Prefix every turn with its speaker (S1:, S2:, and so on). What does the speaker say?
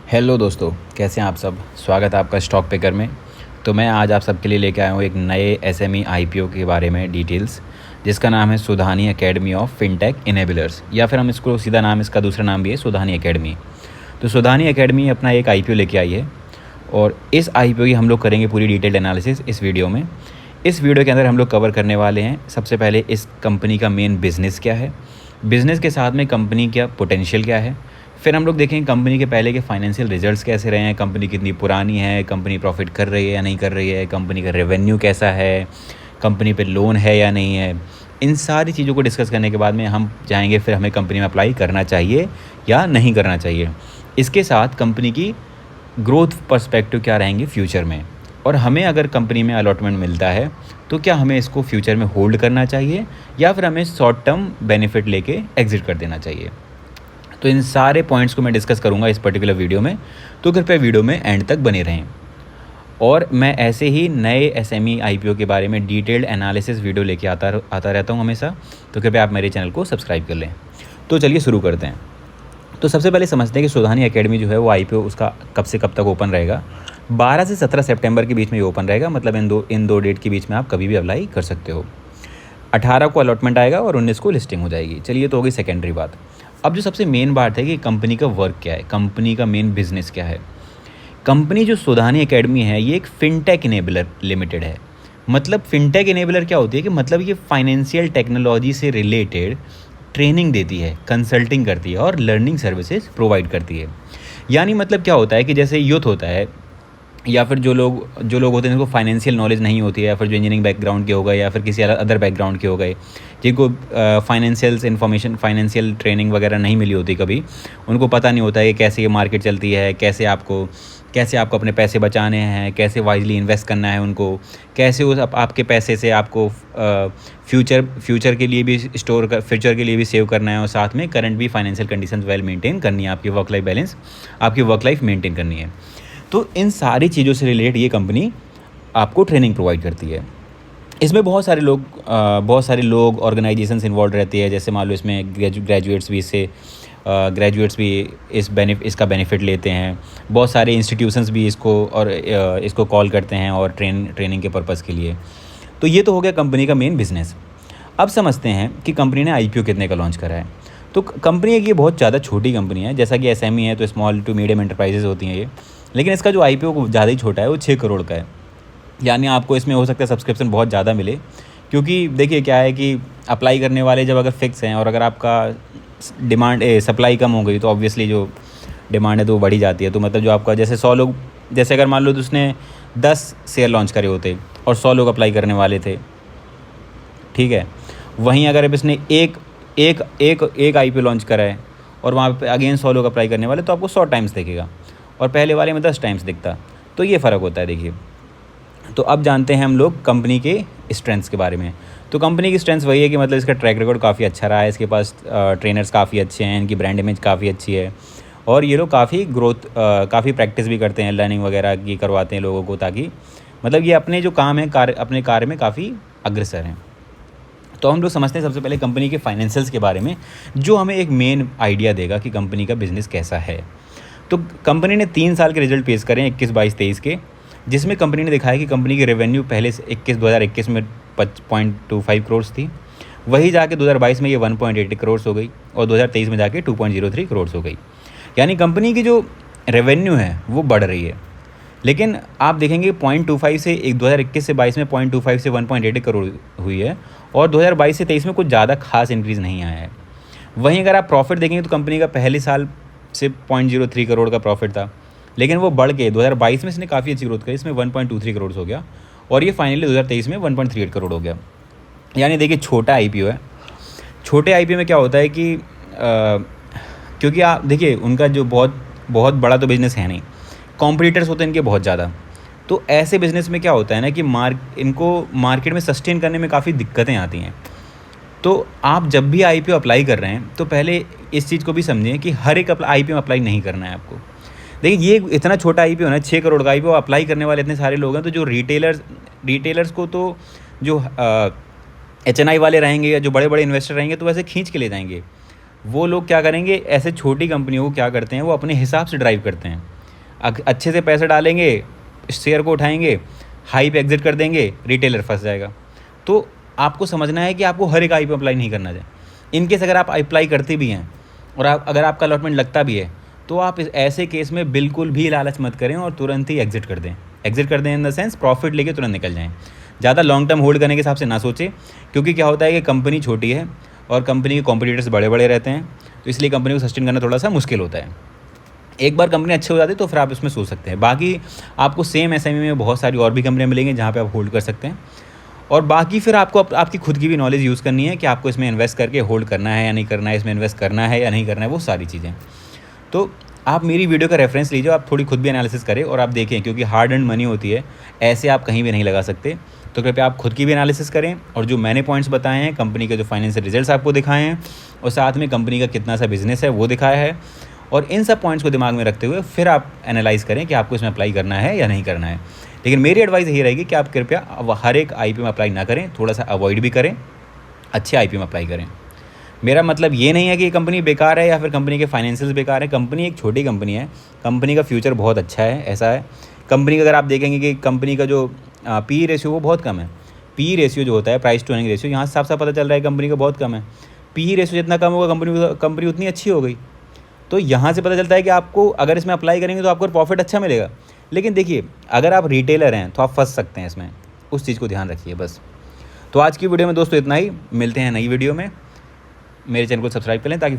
S1: Hello दोस्तों, कैसे हैं आप सब। स्वागत है आपका स्टॉक पिकर में। तो मैं आज आप सबके लिए लेके आया हूँ एक नए एसएमई आईपीओ के बारे में डिटेल्स, जिसका नाम है Sudhani academy of fintech enablers, या फिर हम इसको सीधा नाम, इसका दूसरा नाम भी है सुधानी एकेडमी। तो सुधानी एकेडमी अपना एक आईपीओ लेके आई है और इस आईपीओ की हम लोग करेंगे पूरी डिटेल्ड एनालिसिस इस वीडियो में। इस वीडियो के अंदर हम लोग कवर करने वाले हैं सबसे पहले इस कंपनी का मेन बिज़नेस क्या है, बिज़नेस के साथ में कंपनी का पोटेंशियल क्या है। फिर हम लोग देखेंगे कंपनी के पहले के फाइनेंशियल रिजल्ट्स कैसे रहे हैं, कंपनी कितनी पुरानी है, कंपनी प्रॉफिट कर रही है या नहीं कर रही है, कंपनी का रेवेन्यू कैसा है, कंपनी पे लोन है या नहीं है। इन सारी चीज़ों को डिस्कस करने के बाद में हम जाएंगे फिर हमें कंपनी में अप्लाई करना चाहिए या नहीं करना चाहिए। इसके साथ कंपनी की ग्रोथ पर्सपेक्टिव क्या रहेंगे फ्यूचर में, और हमें अगर कंपनी में अलॉटमेंट मिलता है तो क्या हमें इसको फ्यूचर में होल्ड करना चाहिए या फिर हमें शॉर्ट टर्म बेनिफिट लेके एग्जिट कर देना चाहिए। तो इन सारे पॉइंट्स को मैं डिस्कस करूंगा इस पर्टिकुलर वीडियो में, तो कृपया वीडियो में एंड तक बने रहें। और मैं ऐसे ही नए एसएमई आईपीओ के बारे में डिटेल्ड एनालिसिस वीडियो लेके आता रहता हूं हमेशा, तो कृपया आप मेरे चैनल को सब्सक्राइब कर लें। तो चलिए शुरू करते हैं। तो सबसे पहले समझते हैं कि सुधानी एकेडमी जो है वो आईपीओ उसका कब से कब तक ओपन रहेगा। 12 से 17 सितंबर के बीच में ये ओपन रहेगा, मतलब इन दो डेट के बीच में आप कभी भी अप्लाई कर सकते हो। 18 को अलॉटमेंट आएगा और 19 को लिस्टिंग हो जाएगी। चलिए, तो होगी सेकेंडरी बात। अब जो सबसे मेन बात है कि कंपनी का वर्क क्या है, कंपनी का मेन बिजनेस क्या है। कंपनी जो सुधानी एकेडमी है ये एक फिनटेक इनेबलर लिमिटेड है। मतलब फिनटेक इनेबलर क्या होती है कि मतलब ये फाइनेंशियल टेक्नोलॉजी से रिलेटेड ट्रेनिंग देती है, कंसल्टिंग करती है और लर्निंग सर्विसेज प्रोवाइड करती है। यानी मतलब क्या होता है कि जैसे यूथ होता है या फिर जो लोग होते हैं जिनको फाइनेंशियल नॉलेज नहीं होती है, या फिर जो इंजीनियरिंग बैकग्राउंड के हो गए या फिर किसी अदर बैकग्राउंड के हो गए, जिनको फाइनेंशियल ट्रेनिंग वगैरह नहीं मिली होती कभी, उनको पता नहीं होता है कि कैसे ये मार्केट चलती है, कैसे आपको अपने पैसे बचाने हैं, कैसे वाइजली इन्वेस्ट करना है उनको, कैसे उस आपके पैसे से आपको फ्यूचर के लिए भी फ्यूचर के लिए भी सेव करना है, और साथ में करंट भी फाइनेंशियल कंडीशन वेल मेंटेन करनी है, आपकी वर्क लाइफ मेंटेन करनी है। तो इन सारी चीज़ों से रिलेटेड ये कंपनी आपको ट्रेनिंग प्रोवाइड करती है। इसमें बहुत सारे लोग ऑर्गेनाइजेशंस इन्वॉल्व रहती है। जैसे मान लो इसमें ग्रेजुएट्स भी इसका बेनिफिट लेते हैं। बहुत सारे इंस्टीट्यूशंस भी इसको कॉल करते हैं और ट्रेनिंग के पर्पज़ के लिए। तो ये तो हो गया कंपनी का मेन बिजनेस। अब समझते हैं कि कंपनी ने आईपीओ कितने का लॉन्च करा है। तो कंपनी एक ये बहुत ज़्यादा छोटी कंपनी है, जैसा कि एसएमई है तो स्मॉल टू मीडियम एंटरप्राइजेज होती हैं ये, लेकिन इसका जो आईपीओ ज़्यादा ही छोटा है, वो 6 करोड़ का है। यानी आपको इसमें हो सकता है सब्सक्रिप्शन बहुत ज़्यादा मिले, क्योंकि देखिए क्या है कि अप्लाई करने वाले जब अगर फिक्स हैं और अगर आपका सप्लाई कम हो गई तो ऑब्वियसली जो डिमांड है तो वो बढ़ी जाती है। तो मतलब जो आपका जैसे 100 लोग, जैसे अगर मान लो तो उसने 10 शेयर लॉन्च करे होते और 100 लोग अप्लाई करने वाले थे, ठीक है। वहीं अगर अब इसने एक आईपीओ लॉन्च करा है और वहाँ पे अगेन 100 लोग अप्लाई करने वाले, तो आपको 100 टाइम्स दिखेगा और पहले वाले में 10 टाइम्स दिखता। तो ये फ़र्क होता है, देखिए। तो अब जानते हैं हम लोग कंपनी के स्ट्रेंथ्स के बारे में। तो कंपनी की स्ट्रेंथ्स वही है कि मतलब इसका ट्रैक रिकॉर्ड काफ़ी अच्छा रहा है, इसके पास ट्रेनर्स काफ़ी अच्छे हैं, इनकी ब्रांड इमेज काफ़ी अच्छी है, और ये लोग काफ़ी प्रैक्टिस भी करते हैं, लर्निंग वगैरह की करवाते हैं लोगों को, ताकि मतलब ये अपने जो काम है अपने कार्य में काफ़ी अग्रसर हैं। तो हम लोग समझते हैं सबसे पहले कंपनी के फाइनेंशियल्स के बारे में, जो हमें एक मेन आइडिया देगा कि कंपनी का बिज़नेस कैसा है। तो कंपनी ने 3 साल के रिजल्ट पेश करे हैं, 21, 22, 23 के, जिसमें कंपनी ने दिखाया कि कंपनी की रेवेन्यू पहले से 2021 में 5.25 करोड़ थी, वही जाके 2022 में ये 1.80 करोड़ हो गई और 2023 में जाके 2.03 करोड़ हो गई। यानी कंपनी की जो रेवेन्यू है वो बढ़ रही है। लेकिन आप देखेंगे 0.25 से 2021 से 22 में 0.25 से 1.80 करोड़ हुई है, और 2022 से 23 में कुछ ज़्यादा खास इंक्रीज़ नहीं आया है। वहीं अगर आप प्रॉफिट देखेंगे तो कंपनी का पहले साल से 0.03 करोड़ का प्रॉफिट था, लेकिन वो बढ़ के 2022 में इसने काफ़ी अच्छी ग्रोथ करी, इसमें 1.23 करोड़ हो गया, और ये फाइनली 2023 में 1.38 करोड़ हो गया। यानी देखिए छोटा आईपीओ है। छोटे आईपीओ में क्या होता है कि क्योंकि आप देखिए उनका जो बहुत बड़ा तो बिज़नेस है नहीं, कॉम्पिटिटर्स होते हैं इनके बहुत ज़्यादा। तो ऐसे बिज़नेस में क्या होता है ना कि इनको मार्केट में सस्टेन करने में काफ़ी दिक्कतें आती हैं। तो आप जब भी आईपीओ अप्लाई कर रहे हैं तो पहले इस चीज़ को भी समझें कि हर एक आईपीओ में अप्लाई नहीं करना है आपको। देखिए ये इतना छोटा आईपीओ है, 6 करोड़ का आईपीओ, अप्लाई करने वाले इतने सारे लोग हैं, तो जो रिटेलर्स को तो जो एचएनआई वाले रहेंगे या जो बड़े बड़े इन्वेस्टर रहेंगे तो वैसे खींच के ले जाएंगे। वो लोग क्या करेंगे, ऐसे छोटी कंपनियों को क्या करते हैं, वो अपने हिसाब से ड्राइव करते हैं। अच्छे से पैसा डालेंगे, शेयर को उठाएंगे, हाई पे एग्जिट कर देंगे, रिटेलर फंस जाएगा। तो आपको समझना है कि आपको हर एक आई पे अप्लाई नहीं करना चाहिए। इनकेस अगर आप अप्लाई करते भी हैं और अगर आपका अलॉटमेंट लगता भी है, तो आप ऐसे केस में बिल्कुल भी लालच मत करें और तुरंत ही एग्जिट कर दें इन द सेंस प्रॉफिट लेके तुरंत निकल जाएं। ज़्यादा लॉन्ग टर्म होल्ड करने के हिसाब से ना सोचें, क्योंकि क्या होता है कि कंपनी छोटी है और कंपनी के कॉम्पिटिटर्स बड़े बड़े रहते हैं, तो इसलिए कंपनी को सस्टेन करना थोड़ा सा मुश्किल होता है। एक बार कंपनी अच्छी हो जाती है तो फिर आप इसमें सोच सकते हैं। बाकी आपको सेम एसएमई में बहुत सारी और भी कंपनियाँ मिलेंगी जहाँ पे आप होल्ड कर सकते हैं। और बाकी फिर आपको आपकी खुद की भी नॉलेज यूज़ करनी है कि आपको इसमें इन्वेस्ट करके होल्ड करना है या नहीं करना है, इसमें इन्वेस्ट करना है या नहीं करना है, वो सारी चीज़ें। तो आप मेरी वीडियो का रेफरेंस लीजिए, आप थोड़ी खुद भी एनालिसिस करें और आप देखें, क्योंकि हार्ड एंड मनी होती है, ऐसे आप कहीं भी नहीं लगा सकते। तो कृपया आप खुद की भी एनालिसिस करें और जो मैंने पॉइंट्स बताए हैं, कंपनी के जो फाइनेंशियल रिजल्ट्स आपको दिखाए हैं और साथ में कंपनी का कितना सा बिजनेस है वो दिखाया है, और इन सब पॉइंट्स को दिमाग में रखते हुए फिर आप एनालाइज़ करें कि आपको इसमें अप्लाई करना है या नहीं करना है। लेकिन मेरी एडवाइस यही रहेगी कि आप कृपया हर एक आईपी में अप्लाई ना करें, थोड़ा सा अवॉइड भी करें, अच्छे आईपी में अप्लाई करें। मेरा मतलब ये नहीं है कि कंपनी बेकार है या फिर कंपनी के फाइनेंशियल्स बेकार है। कंपनी एक छोटी कंपनी है, कंपनी का फ्यूचर बहुत अच्छा है, ऐसा है। कंपनी का अगर आप देखेंगे कि कंपनी का जो पी रेशियो वो बहुत कम है। पी रेशियो जो होता है, प्राइस टू अर्निंग रेशियो, यहाँ साफ साफ पता चल रहा है कंपनी का बहुत कम है। पी रेशियो जितना कम होगा कंपनी उतनी अच्छी हो गई। तो यहाँ से पता चलता है कि आपको अगर इसमें अप्लाई करेंगे तो आपको प्रॉफिट अच्छा मिलेगा। लेकिन देखिए, अगर आप रिटेलर हैं तो आप फंस सकते हैं इसमें, उस चीज़ को ध्यान रखिए बस। तो आज की वीडियो में दोस्तों इतना ही, मिलते हैं नई वीडियो में। मेरे चैनल को सब्सक्राइब कर लें ताकि